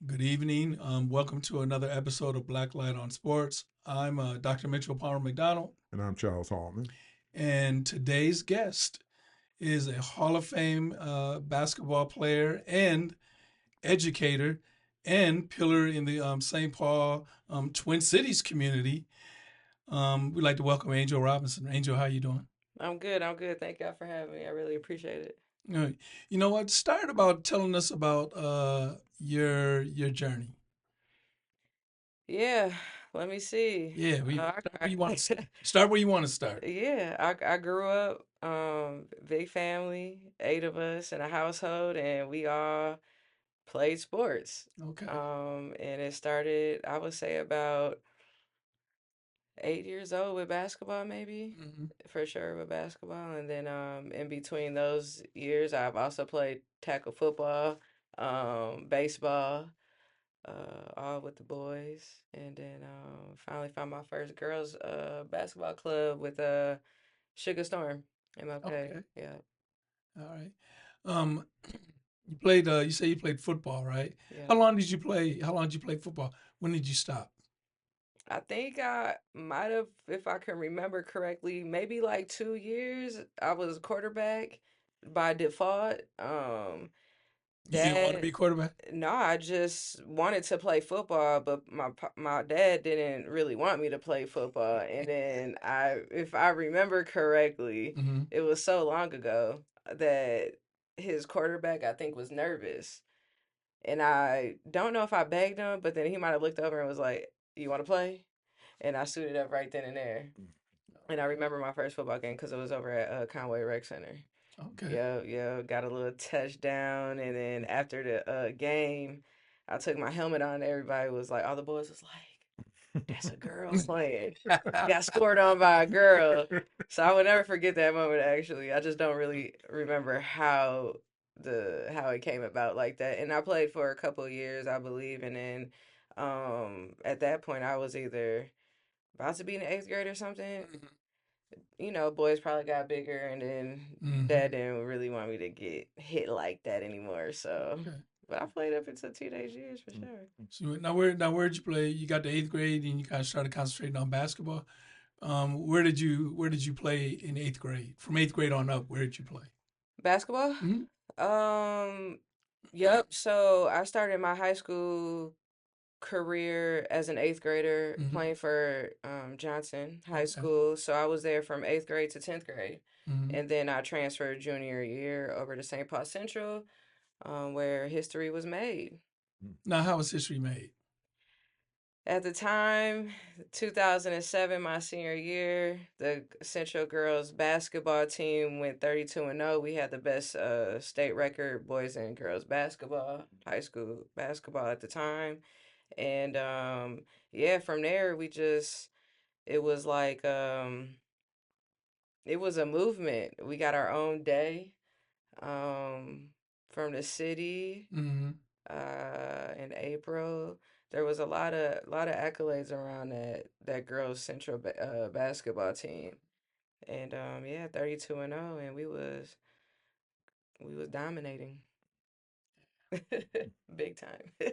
Good evening. Welcome to another episode of Blacklight on Sports. I'm Dr. MitchellPalmerMcDonald, And I'm Charles Hallman. and today's guest is a Hall of Fame basketball player and educator and pillar in the St. Paul Twin Cities community. We'd like to welcome Angel Robinson. Angel, how you doing? I'm good. I'm good. Thank y'all for having me. I really appreciate it. Uh, you know what? Start about telling us about your journey. Yeah, let me see. Yeah, we Uh, start I, where you want to I, start. Where you want to start. yeah, I grew up, big family, 8 of us in a household, and we all played sports. Okay. And it started, I would say, about 8 years old with basketball, maybe Mhm. for sure with basketball. And then in between those years, I've also played tackle football, baseball. All with the boys, and then finally found my first girls basketball club with Sugar Storm MLK. Okay. Yeah, All right. Um, you played. You say you played football, right? yeah. How long did you play? How long did you play football? When did you stop? I think I might have, if I can remember correctly, maybe like 2 years. I was quarterback by default. You didn't want to Dad be quarterback. No, I just wanted to play football, but my dad didn't really want me to play football. And then if I remember correctly, Mm-hmm. it was so long ago that his quarterback, I think, was nervous. And I don't know if I begged him, but then he might have looked over and was like, "You want to play?" And I suited up right then and there. And I remember my first football game because it was over at Conway Rec Center. Okay. Yeah, yeah, got a little touchdown, and then after the game, I took my helmet on. And everybody was like, all the boys was like, "That's a girl playing." Got scored on by a girl, so I would never forget that moment. Actually, I just don't really remember how it came about like that. And I played for a couple of years, I believe, and then at that point, I was either about to be in the eighth grade or something. Boys probably got bigger, and then Mm-hmm. dad didn't really want me to get hit like that anymore. So, Okay. but I played up until teenage years for sure. So where'd you play? You got to eighth grade and you kind of started concentrating on basketball. Where did you play in eighth grade? From eighth grade on up, where did you play? Basketball? Mm-hmm. Um, yep. So I started my high school career as an eighth grader Mm-hmm. playing for Johnson High Okay. School. So I was there from eighth grade to 10th grade. Mm-hmm. And then I transferred junior year over to St.PaulCentral, where history was made. Now, how was history made? At the time, 2007, my senior year, the Central girls basketball team went 32-0. We had the best state record boys and girls basketball, high school basketball at the time. And yeah, from there it was like it was a movement. We got our own day um from the city Mm-hmm. in April. There was a lot of accolades around that girls central basketball team, and yeah, 32-0, and we was dominating, big time. Yeah.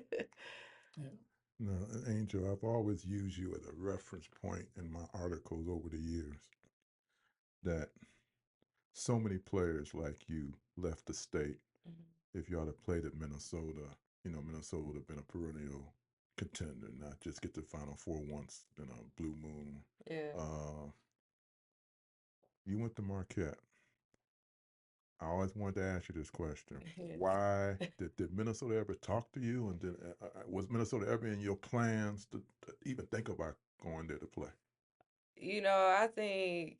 No, Angel, I've always used you as a reference point in my articles over the years that so many players like you left the state. If y'all have played at Minnesota, Minnesota would have been a perennial contender, not just get to Final Four once in a blue moon. Yeah. Uh, you went to Marquette. I always wanted to ask you this question. Why did Minnesota ever talk to you? And was Minnesota ever in your plans to even think about going there to play? I think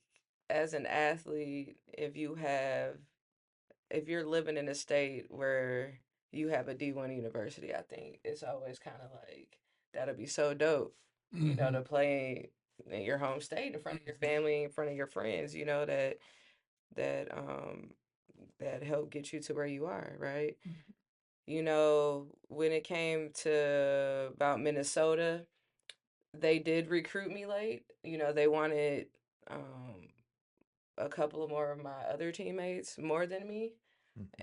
as an athlete, if you're living in a state where you have a D1 university, I think it's always kind of like that'll be so dope, Mm-hmm. to play in your home state in front of your family, in front of your friends, that that help get you to where you are, right? When it came to about Minnesota, they did recruit me late. They wanted um a couple of more of my other teammates more than me.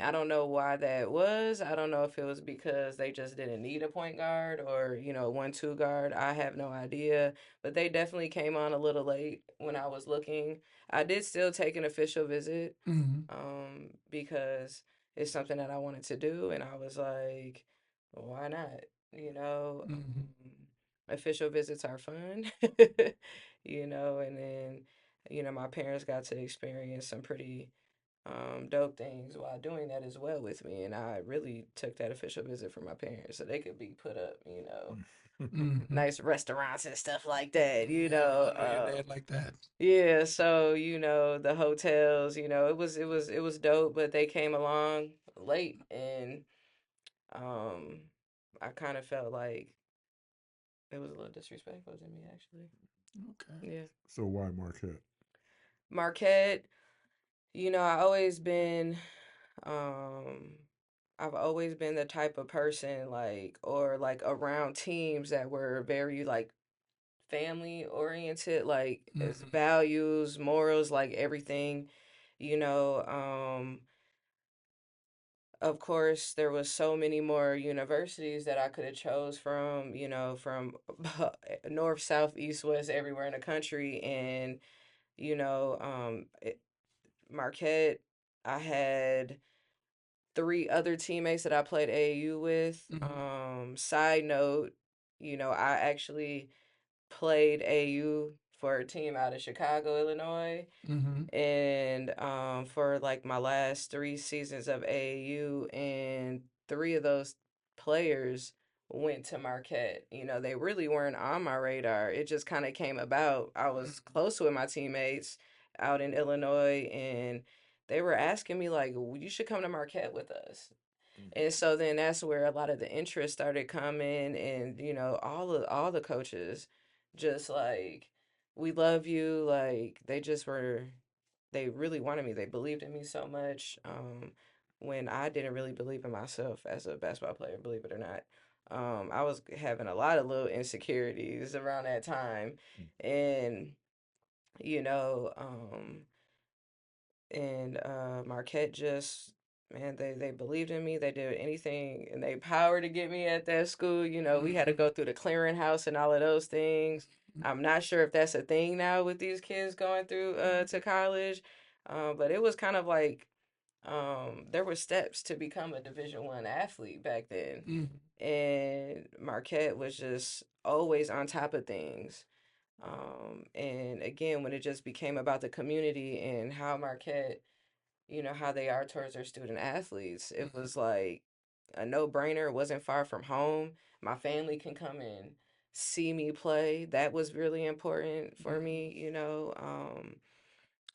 I don't know why that was. I don't know if it was because they just didn't need a point guard or, 1-2 guard. I have no idea. But they definitely came on a little late when I was looking. I did still take an official visit Mm-hmm. because it's something that I wanted to do. And I was like, why not? Mm-hmm. Official visits are fun, and then, my parents got to experience some pretty dope things while doing that as well with me. And I really took that official visit for my parents so they could be put up, Mm-hmm. nice restaurants and stuff like that, Yeah, I know your dad like that. yeah, so the hotels, it was dope, but they came along late, and um I kind of felt like it was a little disrespectful to me, actually. Okay. Yeah. So why Marquette? Marquette, I always been um I've always been the type of person, like, or like around teams that were very like family oriented, like as Mm-hmm. values, morals, like everything, you know. Of course, there was so many more universities that I could have chose from, from north, south, east, west, everywhere in the country, and Marquette, I had three other teammates that I played AAU with. Mm-hmm. Side note, I actually played AAU for a team out of Chicago, Illinois. Mm-hmm. And for like my last 3 seasons of AAU, and three of those players went to Marquette. They really weren't on my radar. It just kind of came about. I was close with my teammates out in Illinois, and they were asking me like, "You should come to Marquette with us." And so then that's where a lot of the interest started coming, and all the coaches just like, we love you, like they really wanted me. They believed in me so much, when I didn't really believe in myself as a basketball player, believe it or not. I was having a lot of little insecurities around that time, and you know um Marquette just, man, they believed in me. They did anything in their power to get me at that school. We had to Mm-hmm. go through the clearinghouse and all of those things. I'm not sure if that's a thing now with these kids going through to college, but it was kind of like, there were steps to become a Division I athlete back then, Mm-hmm. and Marquette was just always on top of things. And again, when it just became about the community and how Marquette, how they are towards their student athletes, it Mm-hmm. was like a no-brainer. It wasn't far from home. My family can come and see me play. That was really important for me,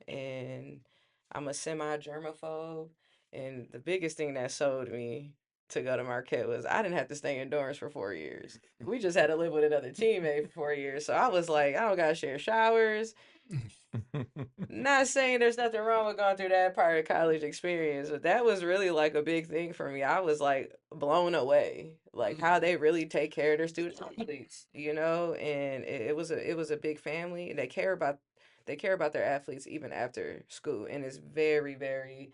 and I'm a semi-germaphobe. And the biggest thing that sold me to go to Marquette was I didn't have to stay in dorms for 4 years. We just had to live with another teammate for 4 years. So I was like, I don't gotta share showers. Not saying there's nothing wrong with going through that part of college experience, but that was really like a big thing for me. I was like blown away, like how Mm-hmm. they really take care of their student athletes, and it was a big family. They care about their athletes even after school, and it's very, very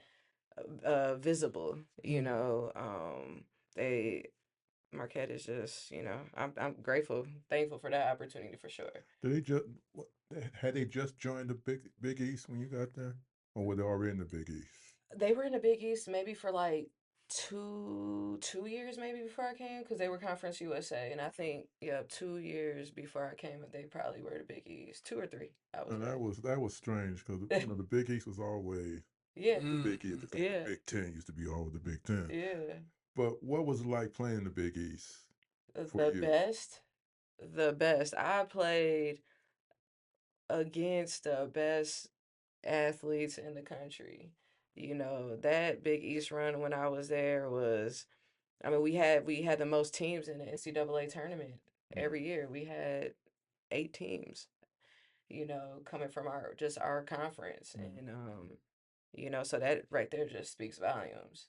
visible. Mm-hmm. They Marquette is just, I'm grateful, thankful for that opportunity for sure. Did they just had they just joined the Big East when you got there, or were they already in the Big East? They were in the Big East maybe for like two years maybe before I came, because they were Conference USA, and I think, yeah, 2 years before I came they probably were the Big East, 2 or 3, I would And say. that was strange because the Big East was always Yeah, the Mm-hmm. Big East. Like the yeah, Big Ten used to be always the Big Ten. yeah. But what was it like playing in the Big East for The you? best, the best. I played against the best athletes in the country. That Big East run when I was there was, I mean, we had the most teams in the NCAA tournament every year. We had 8 teams, coming from our conference, and so that right there just speaks volumes.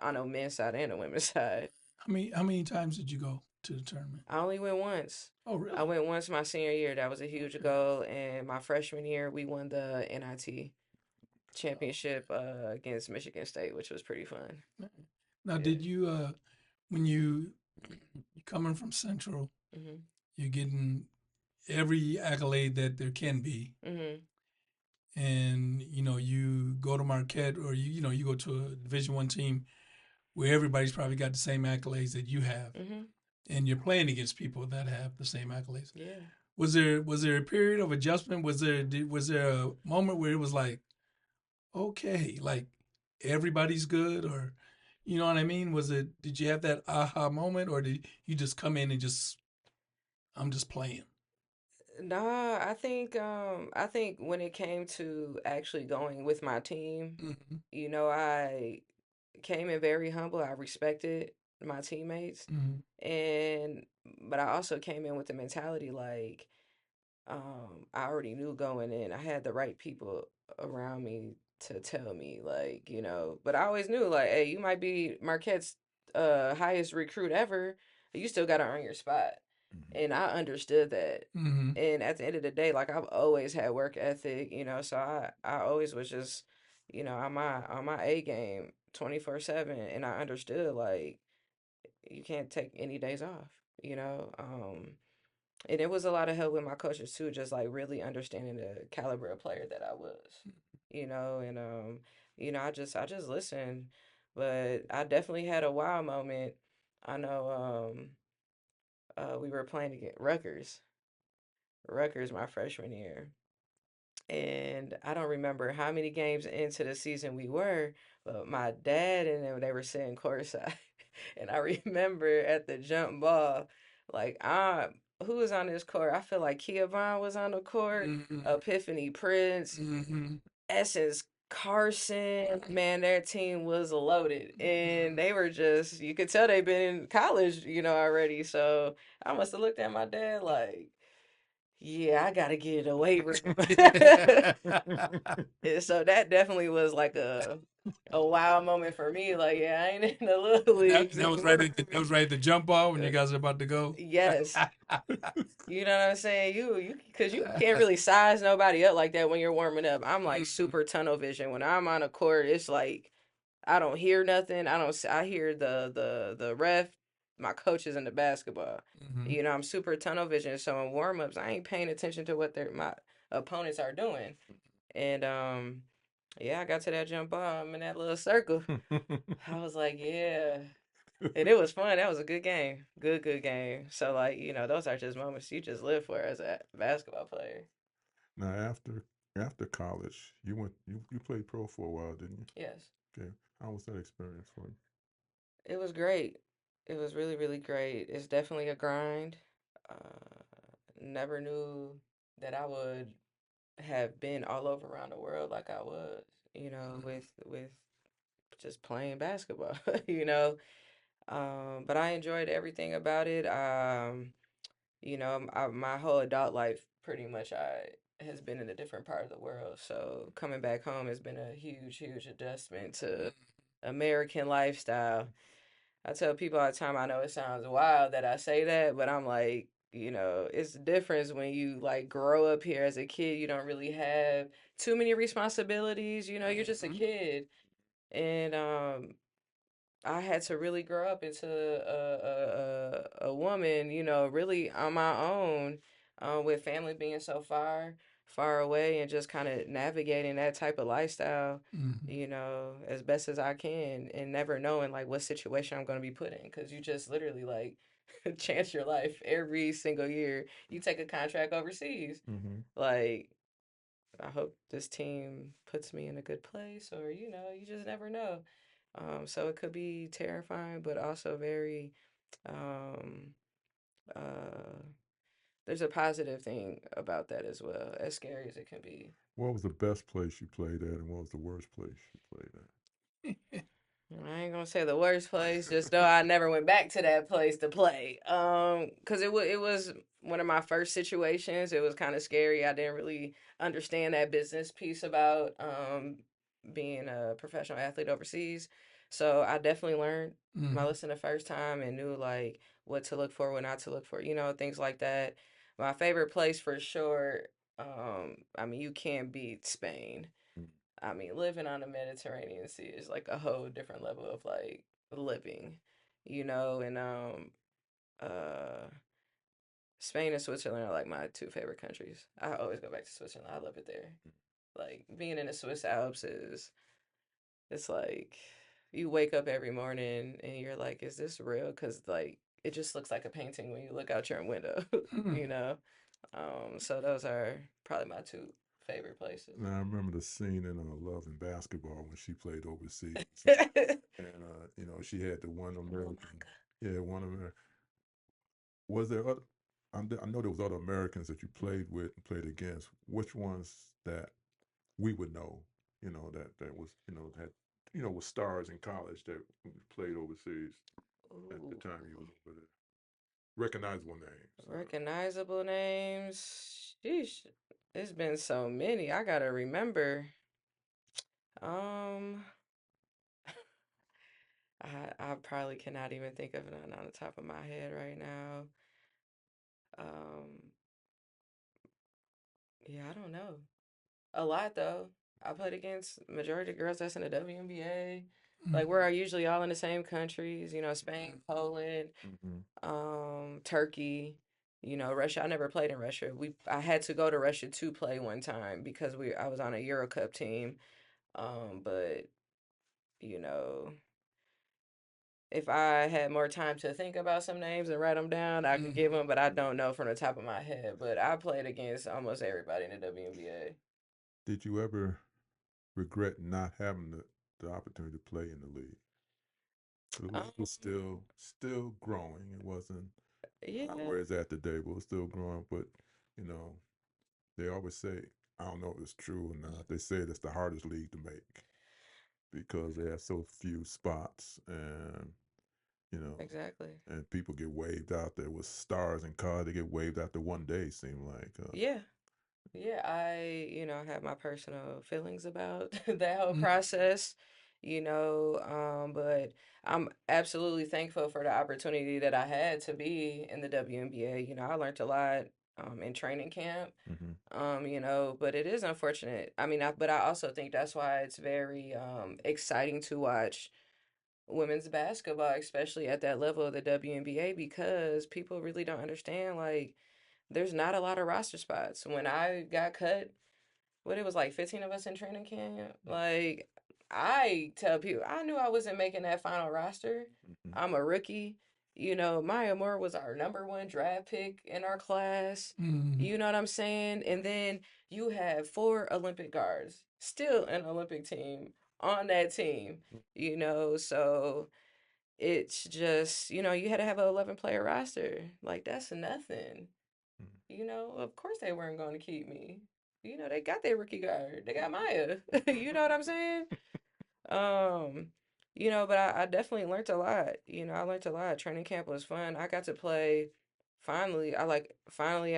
On the men's side and the women's side. How many times did you go to the tournament? I only went once. Oh, I really? went once my senior year. That was a huge Okay. goal, and my freshman year we won the NIT. championship against Michigan State, which was pretty fun. Now, Yeah. did you when you coming from Central, Mhm. you're getting every accolade that there can be, Mhm. and you go to Marquette, or you go to a Division I team where everybody's probably got the same accolades that you have, Mhm. and you're playing against people that have the same accolades. Yeah. Was there a period of adjustment? Was there a moment where it was like, okay, like everybody's good, or you know what I mean? Did you have that aha moment, or did you just come in and just I'm just playing? Nah, I think when it came to actually going with my team, Mm-hmm. I came in very humble. I respected my teammates, Mm-hmm. and but I also came in with the mentality like I already knew going in. I had the right people around me to tell me, like, but I always knew, like, hey, you might be Marquette's highest recruit ever, but you still got to earn your spot. Mhm. And I understood that. Mm-hmm. And at the end of the day, like, I've always had work ethic, so I always was just, on my A game 24/7. And I understood, like, you can't take any days off, you know. And it was a lot of help with my coaches too, just like really understanding the caliber of player that I was, and I just listened. But I definitely had a wow moment. I know we were playing against Rutgers my freshman year. And I don't remember how many games into the season we were, but my dad and them, they were sitting courtside. And I remember at the jump ball, like, who was on this court? I feel like Kia Vaughn was on the court, Mm-hmm. Epiphany Prince, Mm-hmm. Essence Carson. Man, their team was loaded. And they were just, you could tell they've been in college, already. So I must have looked at my dad like, yeah, I gotta get a waiver. And so that definitely was like a wow moment for me. Like, yeah, I ain't in the little that, leagues that was right anymore. at the, that was right at the jump ball when you guys are about to go. Yes, you know what I'm saying. Because you can't really size nobody up like that when you're warming up. I'm like Mhm. super tunnel vision when I'm on a court. It's like I don't hear nothing. I hear the ref, my coaches in the basketball. Mhm. I'm super tunnel vision. So in warm ups, I ain't paying attention to what my opponents are doing. And yeah, I got to that jump ball. I'm in that little circle. I was like, yeah. And it was fun. That was a good game. Good game. So like, those are just moments you just live for as a basketball player. Now, after college, you played pro for a while, didn't you? Yes. Okay. How was that experience for you? It was great. It was really, really great. It's definitely a grind. Never knew that I would have been all over around the world like I was, with just playing basketball, you know. But I enjoyed everything about it. My whole adult life pretty much I has been in a different part of the world. So coming back home has been a huge, huge adjustment to American lifestyle. I tell people all the time, I know it sounds wild that I say that, but I'm like, it's the difference when you like grow up here as a kid. You don't really have too many responsibilities. You're just a Mhm. kid. And I had to really grow up into a woman, really on my own, with family being so far away, and just kind of navigating that type of lifestyle, Mhm. as best as I can, and never knowing like what situation I'm going to be put in, because you just literally like chance your life every single year. You take a contract overseas, Mm-hmm. like I hope this team puts me in a good place, or you just never know. So it could be terrifying, but also very um, uh, there's a positive thing about that as well, as scary as it can be. What was the best place you played at, and what was the worst place you played at? I ain't gonna say the worst place, just know I never went back to that place to play. Cause it was one of my first situations. It was kind of scary. I didn't really understand that business piece about being a professional athlete overseas. So I definitely learned my Mhm. lesson the first time and knew like what to look for, what not to look for, things like that. My favorite place for sure. I mean, you can't beat Spain. I mean, living on the Mediterranean Sea is like a whole different level of like living, and uh Spain and Switzerland are like my two favorite countries. I always go back to Switzerland. I love it there. Like being in the Swiss Alps it's like you wake up every morning and you're like, is this real? Because like it just looks like a painting when you look out your window, you know. So those are probably my two favorite places. Now, I remember the scene in Love and Basketball when she played overseas, and she had the one American. Yeah, one American. Was there other? I know there was other Americans that you played with and played against. Which ones that we would know? That was had was stars in college that played overseas at the time you was over there. Recognizable names. Recognizable names. Sheesh. It's been so many. I gotta remember. Um, I probably cannot even think of none on the top of my head right now. Um, yeah, I don't know. A lot though. I played against majority of girls that's in the WNBA. Like we're usually all in the same countries, Spain, Poland, Turkey, Russia. I never played in Russia. I had to go to Russia to play one time because I was on a Euro Cup team. But you know, if I had more time to think about some names and write them down, I could give them, but I don't know from the top of my head. But I played against almost everybody in the WNBA. Did you ever regret not having the opportunity to play in the league? It was still growing. It wasn't Yeah, where it's at today, but it was still growing. But you know, they always say, I don't know if it's true or not. They say it's the hardest league to make because they have so few spots, and exactly. and people get waived out there with stars in college. They get waived after one day. Seem like. Yeah. Yeah, have my personal feelings about that whole process, but I'm absolutely thankful for the opportunity that I had to be in the WNBA. I learned a lot in training camp, but it is unfortunate. I mean, but I also think that's why it's very exciting to watch women's basketball, especially at that level of the WNBA, because people really don't understand, like, there's not a lot of roster spots. When I got cut, what it was like 15 of us in training camp. Like I tell people, I knew I wasn't making that final roster. I'm a rookie. Maya Moore was our number one draft pick in our class. You know what I'm saying? And then you have 4 Olympic guards, still an Olympic team on that team. So it's just, you had to have an 11-player roster. Like that's nothing. Of course they weren't going to keep me. They got their rookie guard. They got Maya. You know what I'm saying? Um, but I definitely learned a lot. I learned a lot. Training camp was fun. I got to play. I finally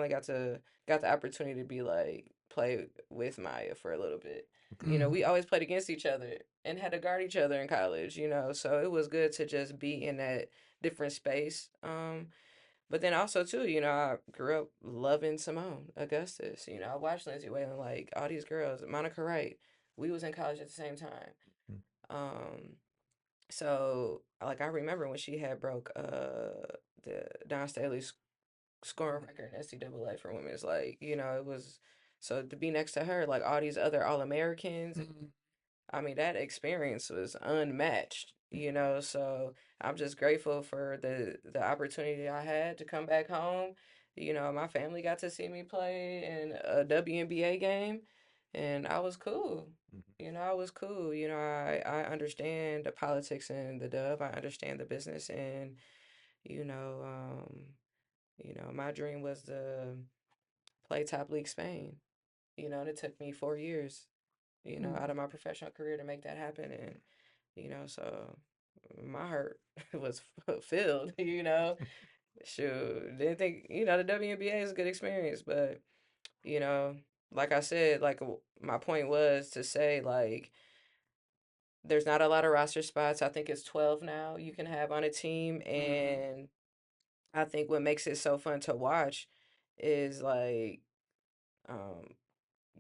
got the opportunity to be like play with Maya for a little bit. We always played against each other and had to guard each other in college, so it was good to just be in that different space. But then also too, I grew up loving Simone Augustus. I watched Lindsay Whalen, like all these girls, Monica Wright. We was in college at the same time. Um, so like I remember when she had broke the Don Staley's scoring record in NCAA for women. It's like, it was so to be next to her, like all these other All Americans. I mean, that experience was unmatched, so I'm just grateful for the opportunity I had to come back home. My family got to see me play in a WNBA game, and I was cool. I was cool. I understand the politics and the dub. I understand the business, and you know, um, my dream was to play top league Spain. And it took me 4 years out of my professional career to make that happen. And, so my heart was fulfilled, Shoot, didn't think, the WNBA is a good experience, but, you know, like I said, like my point was to say, like, there's not a lot of roster spots. I think it's 12 now you can have on a team. And I think what makes it so fun to watch is like, um,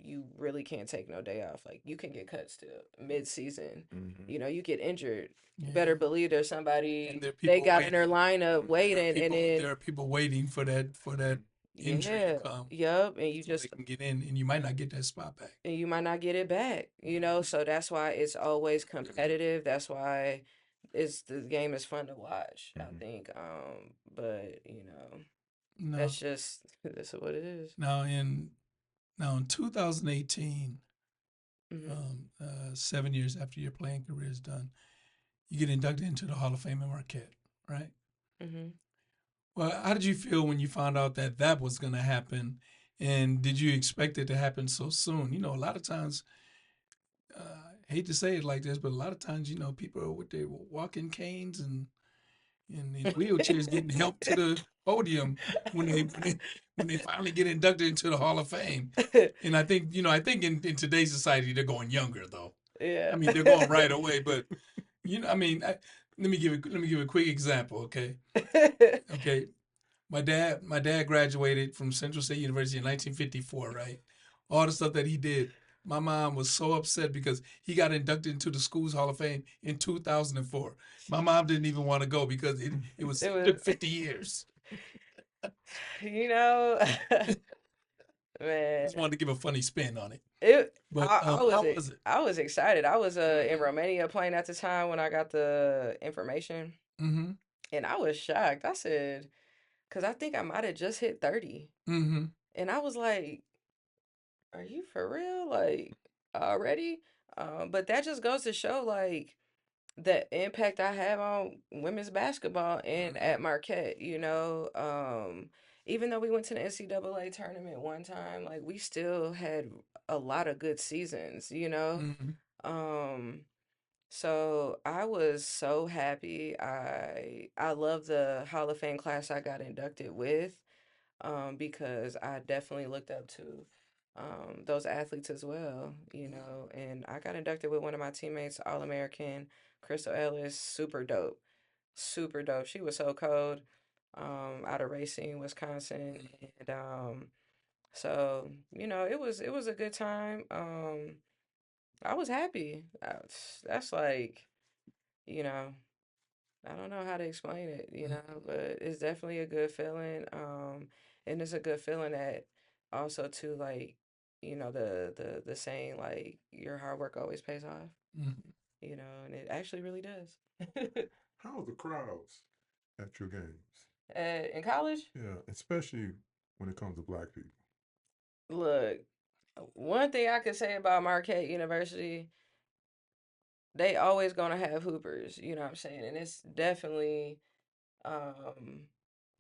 you really can't take no day off. Like, you can get cut still mid-season. Mm-hmm. You know, you get injured. Yeah. Better believe there's And somebody there are they people got in waiting. their lineup waiting, and then There are people waiting for that injury to yeah, come yup, and you so they just can get in, and you might not get that spot back. and you might not get it back. You know, so that's why it's always competitive. That's why the game is fun to watch, I Mm-hmm. think. But No, that's just that's what it is. now in 2018, Mm-hmm. 7 years after your playing career is done, you get inducted into the Hall of Fame in Marquette, right? Mm-hmm. Well, how did you feel when you found out that was going to happen? And did you expect it to happen so soon? A lot of times, I hate to say it like this, but a lot of times, people are with their walking canes and in wheelchairs getting help to the podium when they finally get inducted into the Hall of Fame. And I think in today's society they're going younger though. Yeah. I mean, they're going right away, but let me give a quick example, okay? Okay, my dad graduated from Central State University in 1954, right? All the stuff that he did. My mom was so upset because he got inducted into the Schools Hall of Fame in 2004. My mom didn't even want to go because it It took was, 50 years. you know, man. Just wanted to give a funny spin on it. It. But how was it? I was excited. I was in Romania playing at the time when I got the information, Mm-hmm. and I was shocked. I said, because I think I might have just hit 30, Mm-hmm. and I was like, "Are you for real? Like already?" But that just goes to show like the impact I have on women's basketball and at Marquette, even though we went to the NCAA tournament one time, like we still had a lot of good seasons, you know? Mm-hmm. Um, so I was so happy. I love the Hall of Fame class I got inducted with, because I definitely looked up to those athletes as well, and I got inducted with one of my teammates, All American, Crystal Ellis, super dope, super dope. She was so cold, out of Racine, Wisconsin, and so it was a good time. I was happy. That's like, you know, I don't know how to explain it, but it's definitely a good feeling. And it's a good feeling that also too, like, the saying like your hard work always pays off, Mm-hmm. and it actually really does. How are the crowds at your games? In college, Yeah, especially when it comes to black people. look, one thing I could say about Marquette University, they always gonna have hoopers, you know what I'm saying? And it's definitely Um,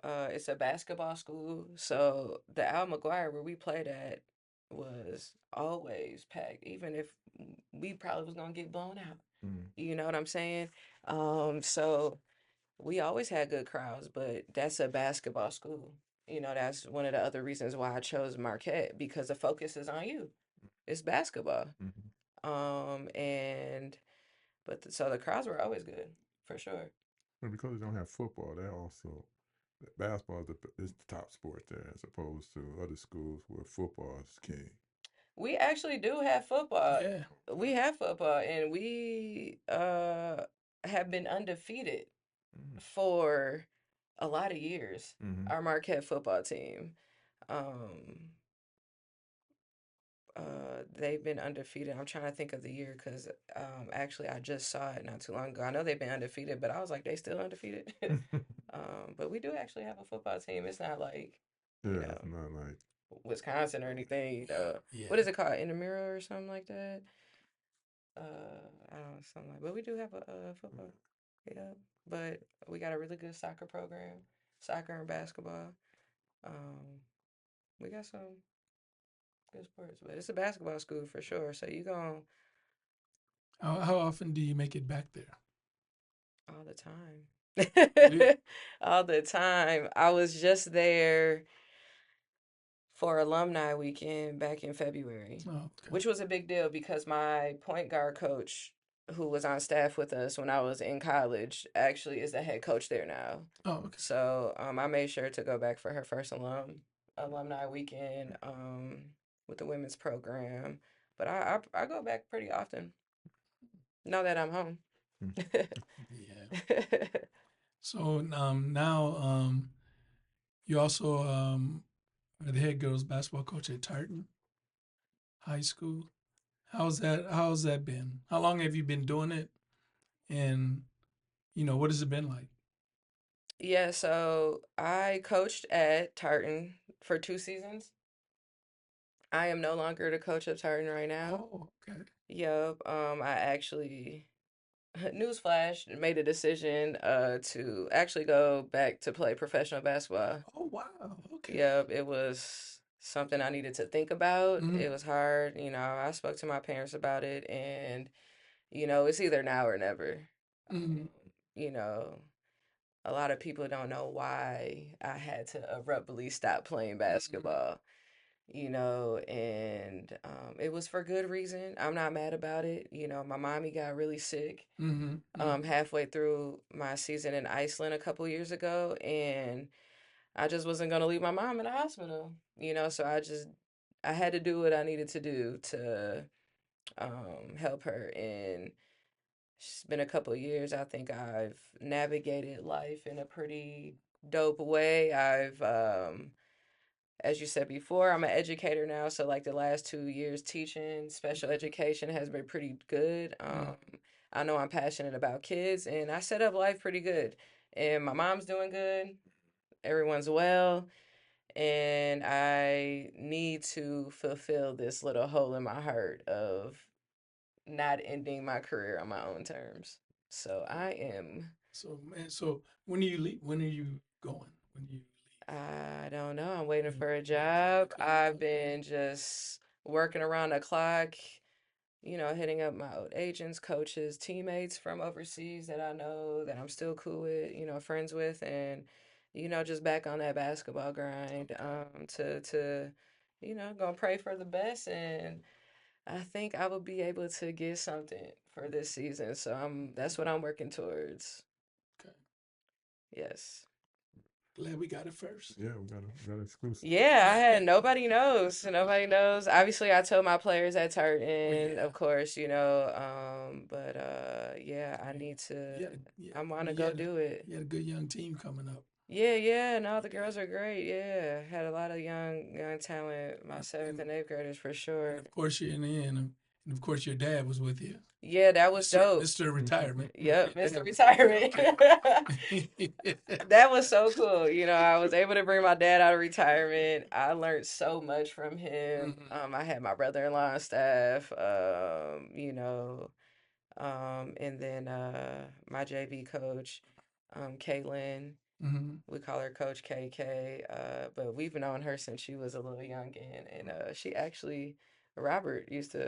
it's a basketball school, so the Al McGuire where we played at was always packed, even if we probably was gonna get blown out. Mm. You know what I'm saying? So we always had good crowds, but that's a basketball school. That's one of the other reasons why I chose Marquette because the focus is on you. It's basketball. Mm-hmm. And so the crowds were always good for sure. But because they don't have football, they also basketball is the top sport there, as opposed to other schools where football is king. We actually do have football. Yeah. We have football, and we have been undefeated Mm. for a lot of years. Mm-hmm. Our Marquette football team. Um they've been undefeated. I'm trying to think of the year because actually I just saw it not too long ago. I know they've been undefeated, but I was like, they still undefeated. But we do actually have a football team. It's not like, you Yeah, know, it's not like Wisconsin or anything. Yeah. What is it called? In the mirror or something like that? I don't know, something like. But we do have a football. Yeah, but we got a really good soccer program, soccer and basketball. Um, we got some good sports, but it's a basketball school for sure. So you going How often do you make it back there? all the Do time, all the time. I was just there for alumni weekend back in February, Oh, okay. which was a big deal because my point guard coach, who was on staff with us when I was in college, actually is the head coach there now. Oh, okay. So I made sure to go back for her first alumni weekend. with the women's program. But I go back pretty often now that I'm home. Yeah. So now you also are the head girls basketball coach at Tartan High School. How's that been? How long have you been doing it? And what has it been like? Yeah, so I coached at Tartan for 2 seasons. I am no longer the coach of Tartan right now. Oh, okay. Yep. I actually, newsflash, made a decision to actually go back to play professional basketball. Oh, wow. Okay. Yep, it was something I needed to think about. Mm-hmm. It was hard. I spoke to my parents about it, and it's either now or never. Mm-hmm. You know, a lot of people don't know why I had to abruptly stop playing Mm-hmm. basketball. And it was for good reason. I'm not mad about it. My mommy got really sick Mm-hmm. Mm-hmm. halfway through my season in Iceland a couple years ago, and I just wasn't gonna leave my mom in the hospital. So I had to do what I needed to do to help her. And it's been a couple years. I think I've navigated life in a pretty dope way. I've as you said before, I'm an educator now, so like the last 2 years teaching special education has been pretty good. I know I'm passionate about kids, and I set up life pretty good. And my mom's doing good, everyone's well, and I need to fulfill this little hole in my heart of not ending my career on my own terms. So I am. So, man, so when are you leave? When are you going? When do you I don't know. I'm waiting leave? for a Waiting for job. okay, I've okay. been just working around the clock, hitting up my old agents, coaches, teammates from overseas that I know that I'm still cool with, friends with, and just back on that basketball grind. Okay. Gonna pray for the best, and I think I will be able to get something for this season. So that's what I'm working towards. Okay. Yes. Glad we got it first. Yeah, we got exclusive. Yeah, I had nobody knows. Nobody knows. Obviously, I told my players at Well, Tartan, yeah. of course, but yeah, I need to. Yeah. I I want to mean, go do it. you had a good young team coming up. Yeah, yeah, and all the Yeah. girls are great. Yeah, had a lot of young talent. My seventh And and eighth graders for and sure. of course you're in the end, and of course your dad was with you, Yeah, that was Mister dope. Mister Retirement. Yep, Your Mr. dad was with you. Retirement. Okay. That was so cool. I was able to bring my dad out of retirement. I learned so much from him. Mm-hmm. I had my brother-in-law on staff, and then my JV coach, Caitlin. Mm-hmm. We call her Coach KK, but we've known her since she was a little youngin', and she actually, my brother Rob used to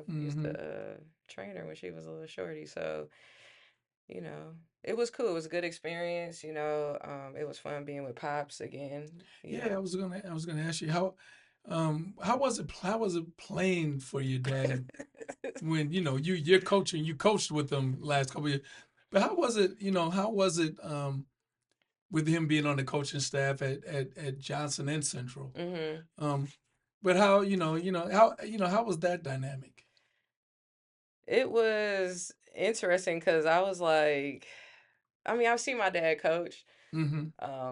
Mm-hmm. train her when she was a little shorty. So you know, it was cool. It was a good experience. It was fun being with Pops again. Yeah, I was gonna ask you how was it playing for your dad when you're coaching, you coached with them last couple of years, but how was it with him being on the coaching staff at Johnson and Central, hmm um but how was that dynamic? It was interesting because I was like, I mean, I've seen my dad coach, Mm-hmm.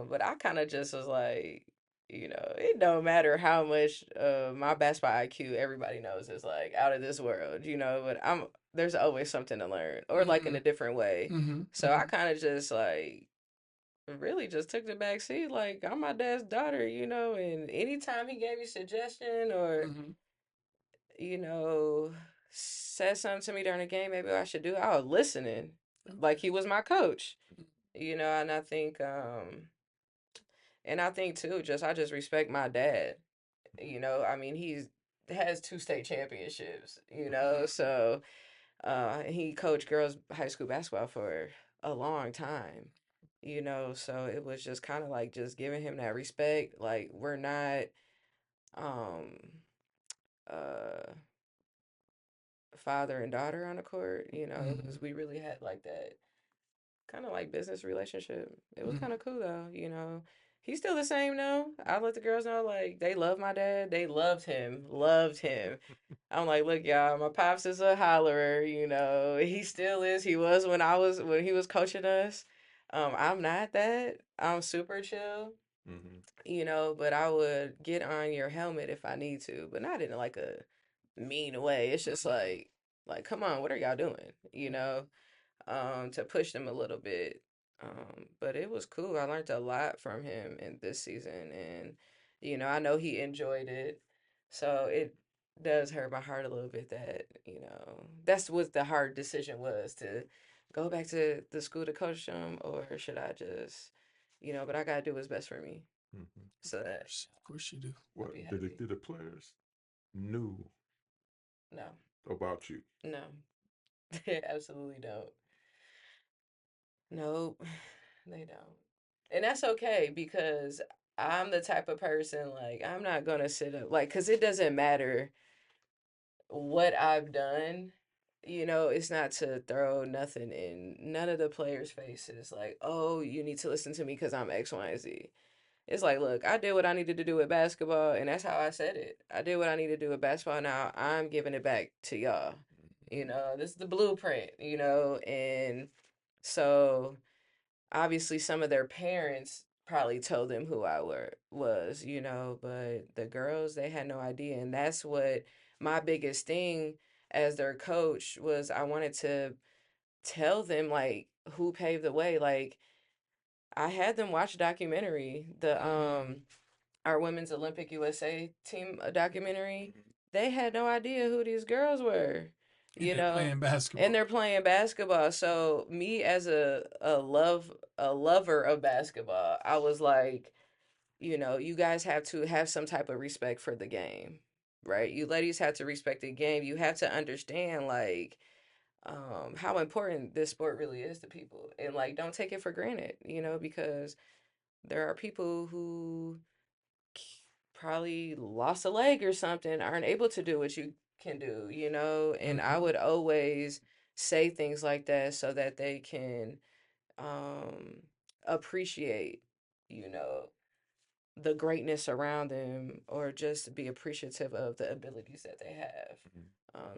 but I kind of just was like, it don't matter how much my basketball IQ everybody knows is like out of this world, but there's always something to learn or like in Mm-hmm. a different way. Mm-hmm. So I kind of just like really just took the back seat. Like, I'm my dad's daughter, and anytime he gave me suggestion or, Mm-hmm. you know, said something to me during the game, maybe I should do, I was listening. Like Okay. he was my coach, and I think too, I just respect my dad. I mean, he's has 2 state championships, so he coached girls high school basketball for a long time, so it was just kind of like just giving him that respect. Like we're not um uh father and daughter on the court, it Mm-hmm. was we really had like that kind of like business relationship. It was Mm-hmm. kind of cool though, He's still the same though. I let the girls know like they love my dad. They loved him. Loved him. I'm like, look, y'all, my pops is a hollerer, you know. He still is. He was when he was coaching us. I'm not that. I'm super chill, Mm-hmm. you know, but I would get on your helmet if I need to, but not in like a mean way. It's just like, come on, what are y'all doing? You know, to push them a little bit. But it was cool. I learned a lot from him in this season, and you know, I know he enjoyed it. So it does hurt my heart a little bit that you know that's what the hard decision was to go back to the school to coach them, or should I just, you know? But I gotta do what's best for me, Mm-hmm. so that Of course you do. I'll What be did happy. the players knew No, about you? no, they absolutely don't. Nope, they don't. And that's okay because I'm the type of person like I'm not gonna sit up like because it doesn't matter what I've done. You know, it's not to throw nothing in none of the players' faces like, oh, you need to listen to me because I'm X, Y, and Z. It's like, look, I did what I needed to do with basketball, and that's how I said it. I did what I needed to do with basketball. Now I'm giving it back to y'all. You know, this is the blueprint, you know, and so obviously some of their parents probably told them who I was, you know, but the girls they had no idea, and that's what my biggest thing as their coach was. I wanted to tell them like who paved the way. Like I had them watch a documentary, the our Women's Olympic USA team documentary. They had no idea who these girls were, And you they're know, playing and basketball. they're playing basketball. So me as a lover of basketball, I was like, you know, you guys have to have some type of respect for the game, right? You ladies have to respect the game. You have to understand like how important this sport really is to people, and like don't take it for granted, you know, because there are people who probably lost a leg or something, aren't able to do what you can do, you know? And I Mm-hmm. would always say things like that so that they can um appreciate, you know, the greatness around them or just be appreciative of the abilities that they have.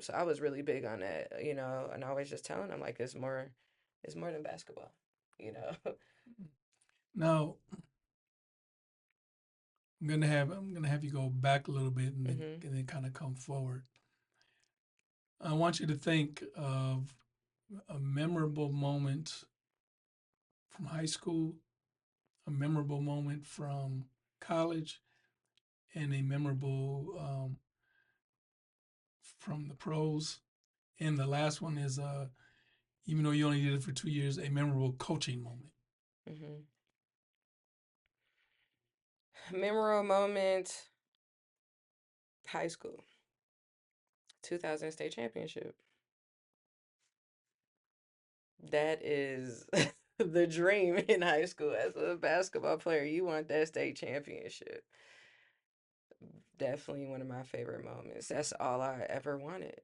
So I was really big on that, you know, and I always just telling them like it's more than basketball, you know. Now I'm gonna have you go back a little bit Mhm. and then kind of come forward. I want you to think of a memorable moment from high school, a memorable moment from college, and a memorable from the pros. And the last one is, even though you only did it for 2 years, a memorable coaching moment. Mhm. Memorable moment, high school, 2000 state championship. That is the dream in high school as a basketball player. You want that state championship. Definitely one of my favorite moments. That's all I ever wanted.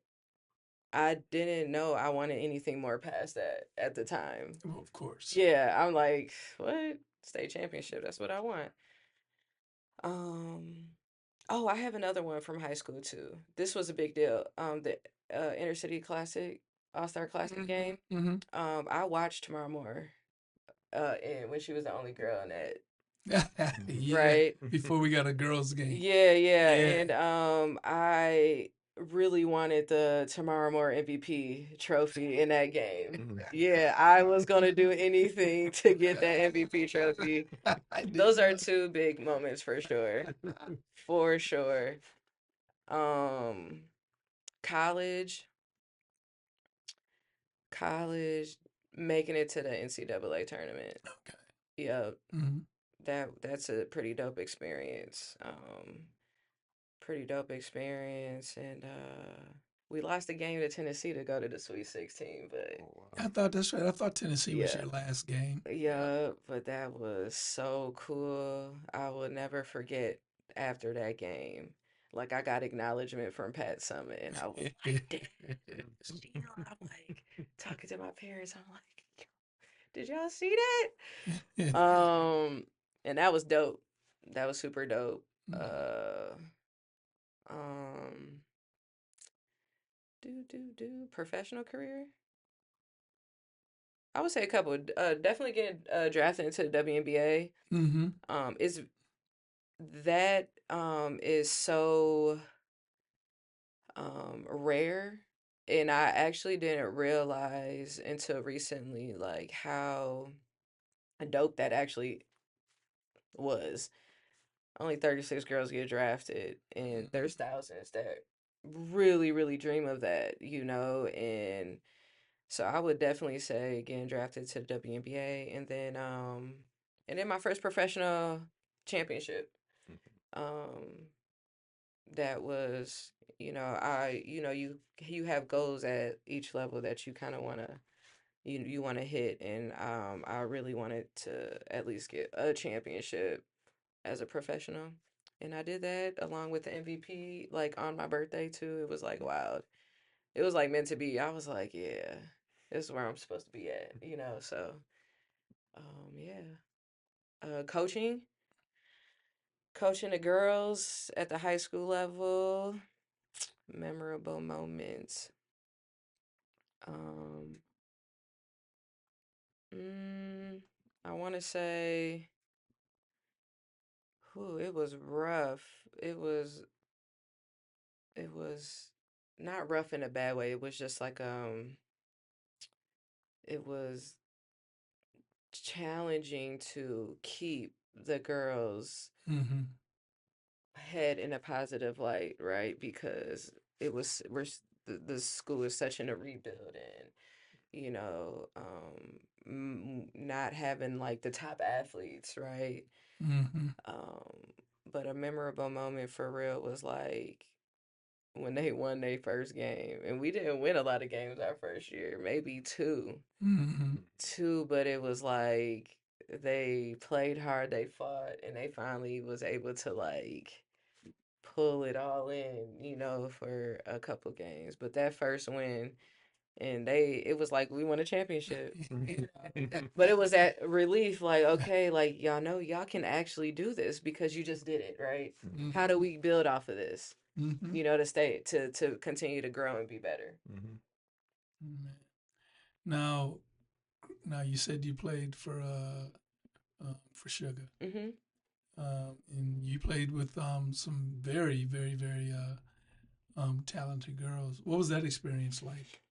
I didn't know I wanted anything more past that at the time. Well, of course. Yeah, I'm like, what? State championship, that's what I want. Um, oh, I have another one from high school too. This was a big deal. The Intercity Classic, All-Star Classic Mm-hmm. game. Mm-hmm. I watched Tamara Moore in when she was the only girl in that, Yeah. right? Before we got a girls' game. Yeah, yeah, Yeah. and I really wanted the Tamara Moore MVP trophy in that game. Yeah, I was gonna do anything to get that MVP trophy. I didn't Those are know. two big moments for sure. For sure. Um, college, college, making it to the NCAA tournament. Okay. Yep, Mm-hmm. that's a pretty dope experience. Pretty dope experience, and we lost the game to Tennessee to go to the Sweet 16, but Oh I wow. thought that's right. I thought Tennessee was yeah. your last game. Yeah. Yeah, but that was so cool. I will never forget after that game. Like I got acknowledgement from Pat Summit and I was like, damn, you know, I'm like talking to my parents. I'm like, did y'all see that? And that was dope. That was super dope. Um, professional career. I would say a couple. Definitely getting drafted into the WNBA. Mm-hmm. Is that is so rare, and I actually didn't realize until recently like how dope that actually was. Only 36 girls get drafted, and there's thousands that really, really dream of that, and so I would definitely say getting drafted to the WNBA, and then my first professional championship. Um, that was, you have goals at each level that you kind of you want to hit, and I really wanted to at least get a championship as a professional. And I did that along with the MVP, like on my birthday too. It was like wild. It was like meant to be. I was like, yeah, this is where I'm supposed to be at, So, yeah. Coaching, coaching the girls at the high school level, memorable moments. Um, I want to say, whew, it was rough. It was not rough in a bad way. It was just like it was challenging to keep the girls' Mm-hmm. head in a positive light, right? Because it was the school is such in a rebuild, and not having like the top athletes, right? Mm-hmm. Um, but a memorable moment for real was like when they won their first game, and we didn't win a lot of games our first year, maybe Mm-hmm. two, but it was like they played hard, they fought, and they finally was able to like pull it all in, for a couple games. But that first win, and it was like we won a championship. But it was that relief, like, okay, like y'all know y'all can actually do this because you just did it, right? Mm-hmm. How do we build off of this? Mm-hmm. To stay to continue to grow and be better. Now, now you said you played for Sugar, Mhm. and you played with some very, very, very talented girls. What was that experience like?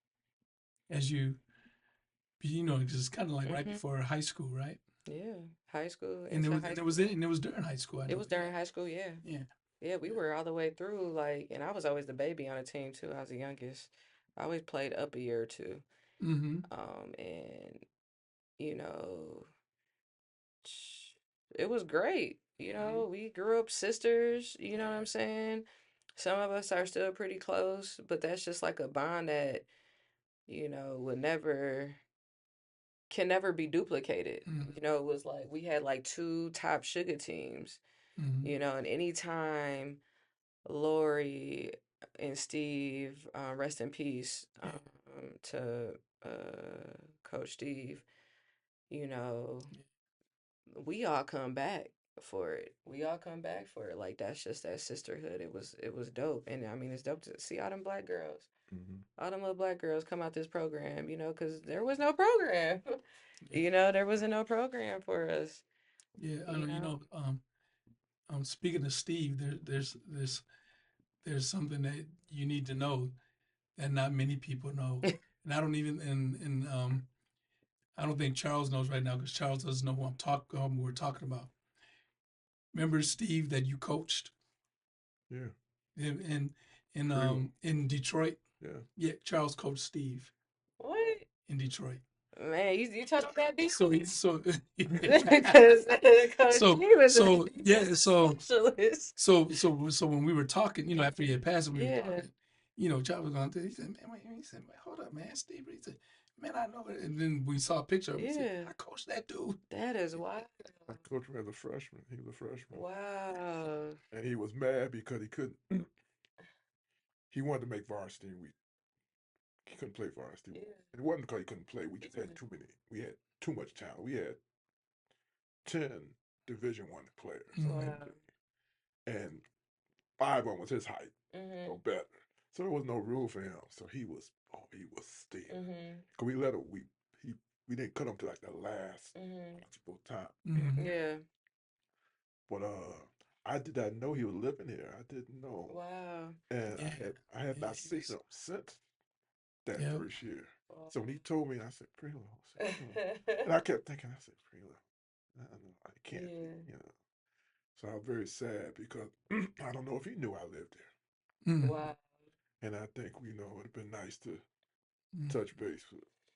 As it's kind of like right Mhm. before high school, right? Yeah. High school And it into was high and it was school. in, and it was during high school. I It know. was during high school, yeah. Yeah. Yeah, we were all the way through, like, and I was always the baby on the team too. I was the youngest. I always played up a year or two. Mm-hmm. And you know, it was great. We grew up sisters, you know what I'm saying? Some of us are still pretty close, but that's just like a bond that, would never can never be duplicated. Mm-hmm. It was like we had like two top sugar teams, Mm-hmm. and anytime Lori and Steve, rest in peace, Yeah. to Coach Steve, you know, we all come back for it. We all come back for it. Like that's just that sisterhood. It was dope. And I mean it's dope to see all them black girls. All them little black girls come out this program, because there was no program. Yeah. There wasn't no program for us. Yeah. I You know. know? Speaking of Steve, there's something that you need to know that not many people know, and I don't even and I don't think Charles knows right now because Charles doesn't know we're talking about. Remember Steve that you coached Yeah. in Creole. in Detroit? Yeah. Yeah, Charles coached Steve What? in Detroit. Man, you talking that deep? So he so Because Coach so G was a so yeah specialist. so when we were talking, after he had passed, we were Yeah. talking. Charles was going. He said, "Man, wait." He said, "Wait, hold up, man, Steve." He said, "Man, I know it." And then we saw a picture of him. He said, Yeah. "I coached that dude." That is wild. I coached him as a freshman. He was a freshman. Wow. And he was mad because he couldn't. He wanted to make varsity. He couldn't play varsity. Yeah. It wasn't because he couldn't play. We just had too many. We had too much talent. We had 10 Division I players, Wow. and 5 of them was his height Mhm. or better. So there was no rule for him. So he was still. Mhm. Cause we didn't cut him to like the last Mhm. possible time. Yeah. But I did not know he was living here. I didn't know, Wow. and Yeah. I had Yeah, not he seen was. him since that Yep. first year. Wow. So when he told me, I said Prelo. I said, and I kept thinking, I said Prelo. I can't be, Yeah. you know. So I'm very sad because I don't know if he knew I lived there. Mm. Wow. And I think, it would have been nice to Mm. touch base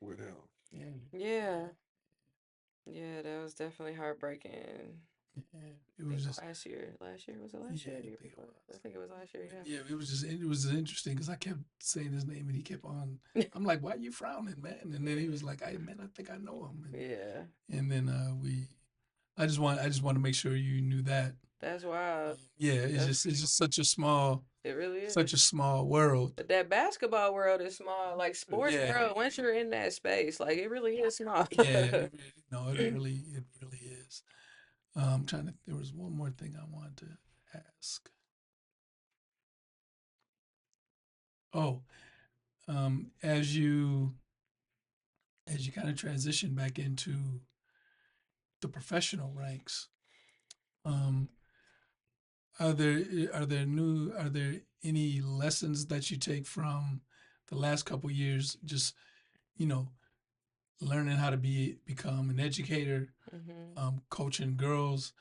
with him. Yeah. Yeah. Yeah, that was definitely heartbreaking. Yeah. It I was think just. last year. Last year was it last Yeah, year? I Or the year think it before? I was. think it was last year. Yeah, it was interesting because I kept saying his name and he kept on. Yeah. I'm like, why are you frowning, man? And then he was like, I man, I think I know him. Yeah. And then I just want to make sure you knew that. That's wild. Yeah, That's it's just it really such is. a small world. But that basketball world is small. Like sports Yeah, world, once you're in that space, like it really is small. yeah. No, it really is. I'm trying to. There was one more thing I wanted to ask. Oh, as you kind of transition back into the professional ranks, um, are there any lessons that you take from the last couple years? Just you know, learning how to become an educator, Hmm. coaching girls.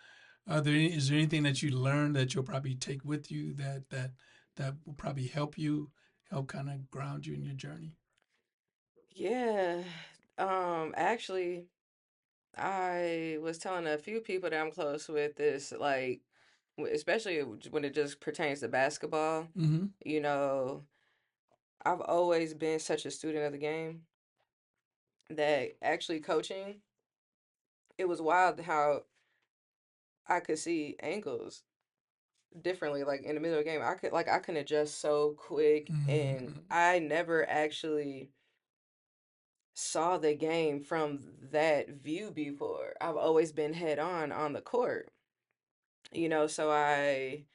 Is there anything that you learned that you'll probably take with you that will probably help kind of ground you in your journey? Yeah. Actually, I was telling a few people that I'm close with this, like, especially when it just pertains to basketball. Mm-hmm. You know, I've always been such a student of the game that actually coaching, it was wild how I could see angles differently. Like in the middle of the game, I can adjust so quick, and Mm-hmm. I never actually saw the game from that view before. I've always been head on the court, so I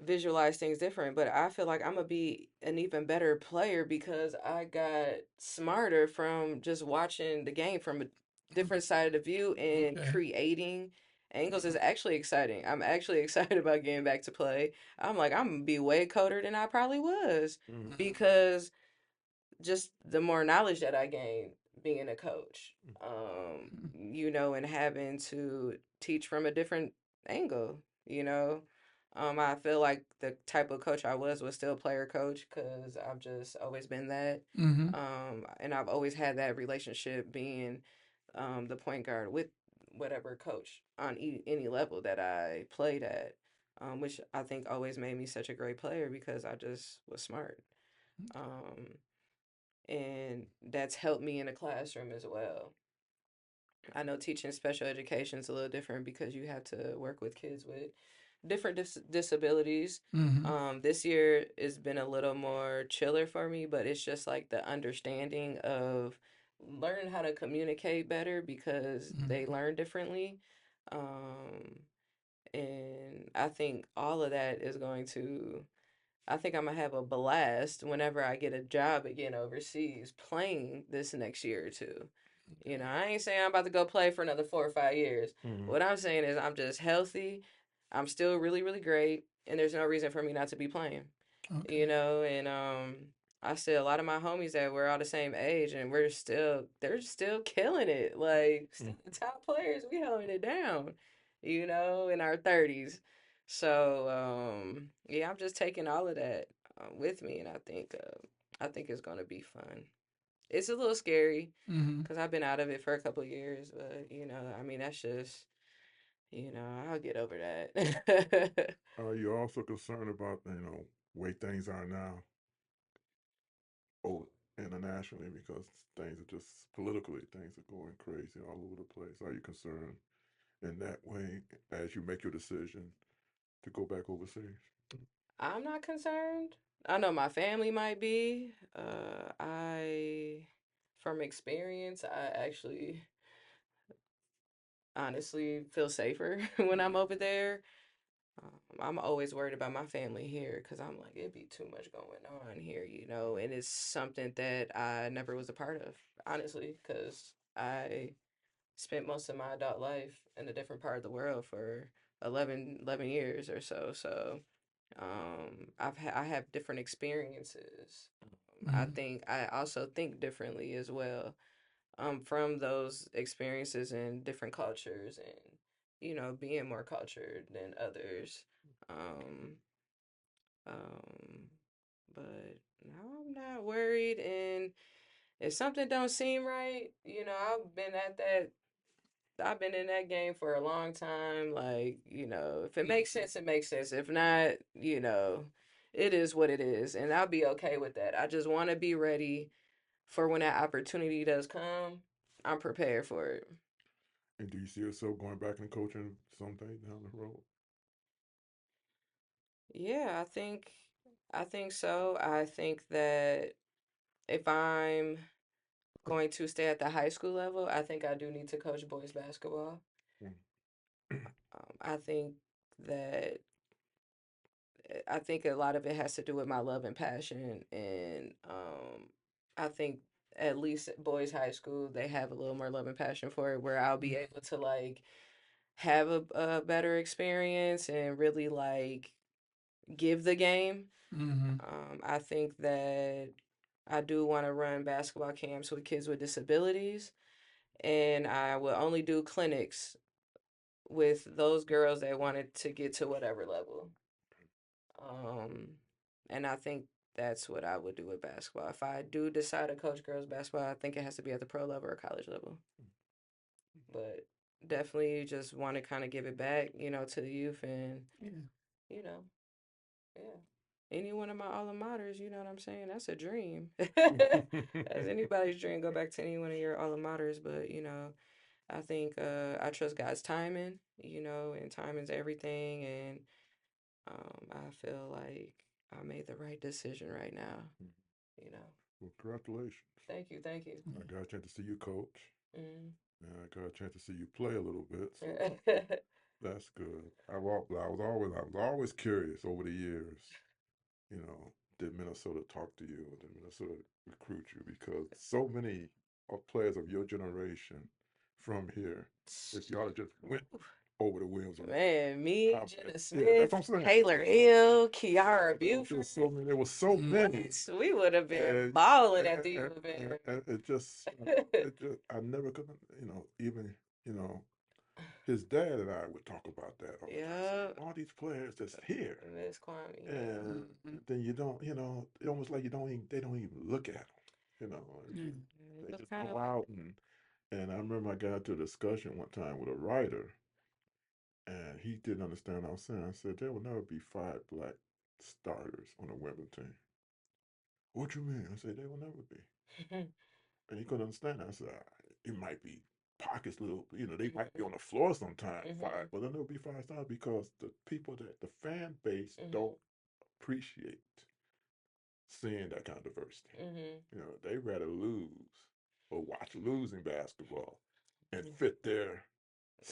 visualize things different, but I feel like I'm gonna be an even better player because I got smarter from just watching the game from a different side of the view, and Okay. creating angles is actually exciting. I'm actually excited about getting back to play. I'm like, I'm gonna be way colder than I probably was Mm-hmm. because just the more knowledge that I gained being a coach, and having to teach from a different angle, you know. I feel like the type of coach I was still player coach because I've just always been that. Mm-hmm. And I've always had that relationship being the point guard with whatever coach on any level that I played at, which I think always made me such a great player because I just was smart. Um, and that's helped me in the classroom as well. I know teaching special education is a little different because you have to work with kids with different disabilities. Mm-hmm. This year has been a little more chiller for me, but it's just like the understanding of learning how to communicate better because they Mm-hmm. learn differently. Um, and I think all of that is going to I think I'm gonna have a blast whenever I get a job again overseas playing this next year or two. Okay. I ain't saying I'm about to go play for another 4 or 5 years. Mm-hmm. What I'm saying is I'm just healthy. I'm still really, really great, and there's no reason for me not to be playing. Okay. And I see a lot of my homies that we're all the same age, and they're still killing it. Like still the top players, we holding it down. In our 30s. So yeah, I'm just taking all of that with me, and I think it's gonna be fun. It's a little scary Mm-hmm. because I've been out of it for a couple of years, but I mean that's just I'll get over that. Are you also concerned about way things are now, oh, internationally, because things are just politically things are going crazy all over the place? Are you concerned in that way as you make your decision to go back overseas? I'm not concerned. I know my family might be. From experience, I actually honestly feel safer when I'm over there. I'm always worried about my family here because I'm like, it'd be too much going on here, and it's something that I never was a part of, honestly, because I spent most of my adult life in a different part of the world for 11 years or so. So I have different experiences. I Mm-hmm. think I also think differently as well, from those experiences in different cultures and being more cultured than others. Um, um, but no, I'm not worried. And if something don't seem right, I've been in that game for a long time. Like, if it makes sense, it makes sense. If not, it is what it is. And I'll be okay with that. I just want to be ready for when that opportunity does come. I'm prepared for it. And do you see yourself going back and coaching someday down the road? Yeah, I think so. I think that if I'm going to stay at the high school level, I think I do need to coach boys basketball. I think that I think a lot of it has to do with my love and passion, and I think at least at boys high school they have a little more love and passion for it, where I'll be able to like have a better experience and really like give the game. Mm-hmm. I think that I do want to run basketball camps with kids with disabilities, and I will only do clinics with those girls that wanted to get to whatever level. Um, and I think that's what I would do with basketball. If I do decide to coach girls basketball, I think it has to be at the pro level or college level. But definitely just want to kind of give it back, to the youth and, Yeah. you know, yeah. Any one of my alma maters, you know what I'm saying? That's a dream. That's anybody's dream. Go back to any one of your alma maters. But, I think I trust God's timing, and timing's everything. And I feel like I made the right decision right now, you know. Well, congratulations. Thank you, thank you. I got a chance to see you coach, Mm. and I got a chance to see you play a little bit. So Mm. that's good. I was always curious over the years. You know, did Minnesota talk to you? Did Minnesota recruit you? Because so many of players of your generation from here, if y'all had just went over the wheels of Man, me, how, Jenna yeah, that's Smith, what I'm saying. Taylor Hill, Kiara Buford. There was so many, We would have been and, balling at and, the U and, of and it just, I never could, even, you know, his dad and I would talk about that all the time. Yeah, All these players that's here, Miss Kwame. Yeah. and Mm-hmm. then you don't, it's almost like they don't even look at them, Yeah. It they was just kind go of out and I remember I got into a discussion one time with a writer, and he didn't understand what I was saying. I said there will never be 5 black starters on a women's team. What you mean? I said they will never be. like. And he couldn't understand that. I said, it might be pockets, little, they might be on the floor sometime, five, but then there'll be 5 stars because the fan base don't appreciate seeing that kind of diversity. They rather lose or watch losing basketball and fit their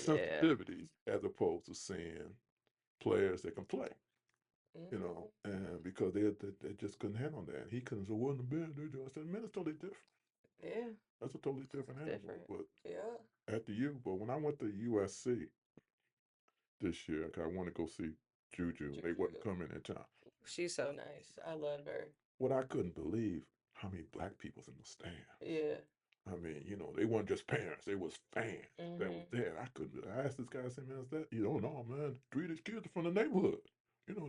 Yeah. sensitivities as opposed to seeing players that can play. And because they just couldn't handle that. He couldn't say, well, the men, I said, men is totally different. Yeah. That's a totally different It's animal. different. But Yeah. but when I went to USC this year, I wanted to go see Juju. They wasn't Juju. coming in town. She's so nice. I love her. What I couldn't believe how many black people's in the stands. Yeah. I mean, they weren't just parents; they was fans that was Mm-hmm. there. I asked this guy, I said, "Man, is that you don't know, man? 3 of these kids are from the neighborhood.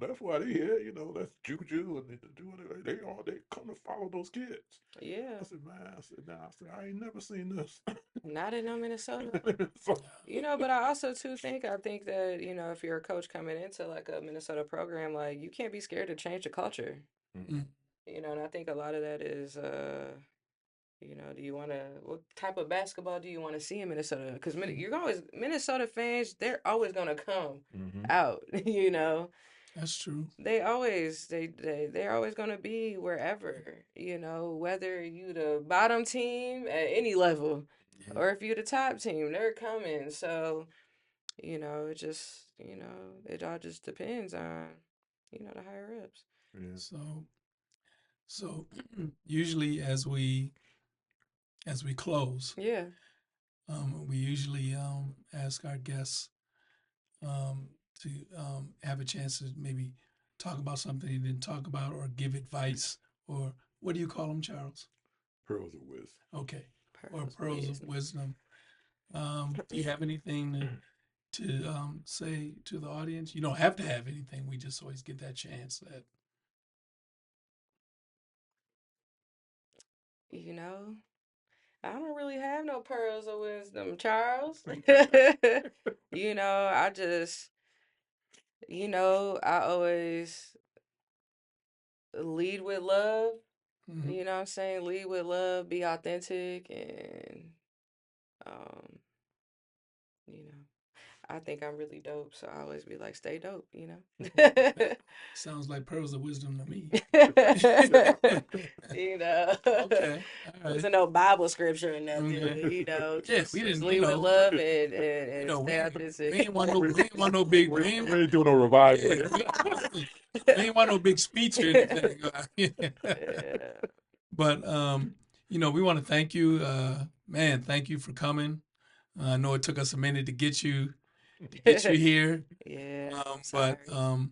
That's why they here. That's Juju and they come to follow those kids." Yeah. I said, "Man, I ain't never seen this." Not in no Minnesota. So, But I also too think that, if you're a coach coming into like a Minnesota program, like you can't be scared to change the culture. mm-hmm. And I think a lot of that is do you want to what type of basketball do you want to see in Minnesota? Because you're always Minnesota fans, they're always gonna come Mm-hmm. out, That's true. They're always gonna be wherever, whether you the bottom team at any level. or if you're the top team, they're coming. So, it just, it all just depends on, the higher ups. Yeah. So usually as we close, Yeah. we usually ask our guests to have a chance to maybe talk about something they didn't talk about, or give advice, or what do you call them, Charles? Pearls of wisdom. Okay, or Pearls of pearls of wisdom. Do you have anything to say to the audience? You don't have to have anything. We just always get that chance. That I don't really have no pearls of wisdom, Charles. I just, I always lead with love. mm-hmm. You know what I'm saying? Lead with love, be authentic, and, um, you know, I think I'm really dope. So I always be like, stay dope, Sounds like pearls of wisdom to me. Okay. All right. Wasn't no Bible scripture or nothing, Okay. but, Yeah, we just didn't. lead with love and We stay ain't, authentic. we ain't want no. We ain't want no big. We ain't doing no revival. We ain't want no big speech or anything. Yeah. But we want to thank you, man. Thank you for coming. I know it took us a minute to get you here. Yeah. But Sorry.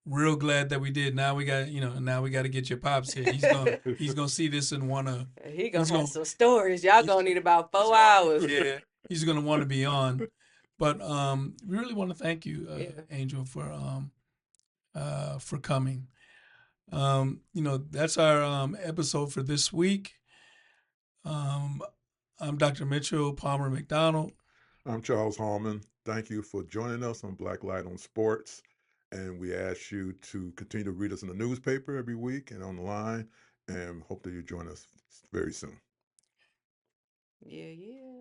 real glad that we did. Now we got to get your pops here. He's gonna see this and wanna. He gonna have some stories. Y'all gonna need about 4 hours. Yeah, he's gonna want to be on. But we really want to thank you, Yeah. Angel, for coming. That's our episode for this week. I'm Dr. Mitchell Palmer McDonald. I'm Charles Hallman. Thank you for joining us on Blacklight on Sports. And we ask you to continue to read us in the newspaper every week and online. And hope that you join us very soon. Yeah, yeah.